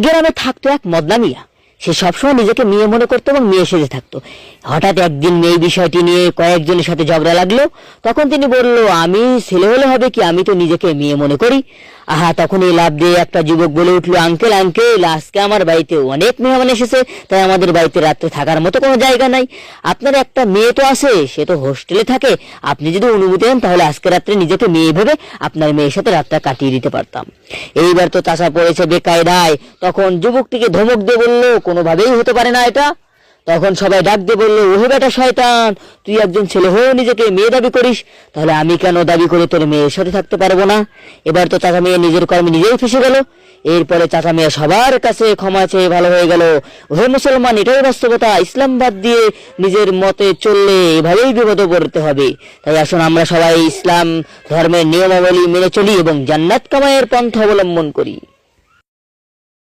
গ্রামে থাকতো এক মদনা মিয়া। সে সবসময় নিজেকে মেয়ে মনে করতো এবং মেয়ে সেজে থাকতো। হঠাৎ একদিন মেয়ে বিষয়টি নিয়ে কয়েকজনের সাথে ঝগড়া লাগলো। তখন তিনি বলল, আমি ছেলে হলে হবে কি, আমি তো নিজেকে মেয়ে মনে করি। আহা, তখন এই লাভ দিয়ে একটা যুবক বলে উঠলো, আঙ্কেল আঙ্কেল, আজকে আমার বাড়িতে অনেক মেহমান এসেছে, তাই আমাদের বাড়িতে রাত্রে থাকার মতো কোনো জায়গা নাই। আপনার একটা মেয়ে তো আছে, সে তো হোস্টেলে থাকে, আপনি যদি অনুমতি দেন তাহলে আজকে রাত্রে নিজেকে মেয়ে ভেবে আপনার মেয়ের সাথে রাতটা কাটিয়ে দিতে পারতাম। এইবার তো চাচা পড়েছে বেকায়দায়। তখন যুবকটিকে ধমক দিয়ে বলল, কোনোভাবেই হতে পারে না এটা। তখন সবাই ডাক দিয়ে বলল, ওহে বেটা শয়তান, তুই একজন ছেলে হয়েও নিজেকে মেয়ে দাবি করিস, তাহলে আমি কেন দাবি করে তোর মেয়ের সাথে থাকতে পারবো না? এবার তো চাচা মেয়ে নিজের কর্মে নিজেই ফেসে গেল। এরপরে চাচা মেয়ে সবার কাছে ক্ষমা চেয়ে ভালো হয়ে গেল। ওহে মুসলমান, এটাই বাস্তবতা। ইসলাম বাদ দিয়ে নিজের মতে চললে এভাবেই বিপদে পড়তে হবে। তাই আসুন আমরা সবাই ইসলাম ধর্মের নিয়মাবলী মেনে চলি এবং জান্নাত কামাইয়ের পন্থা অবলম্বন করি।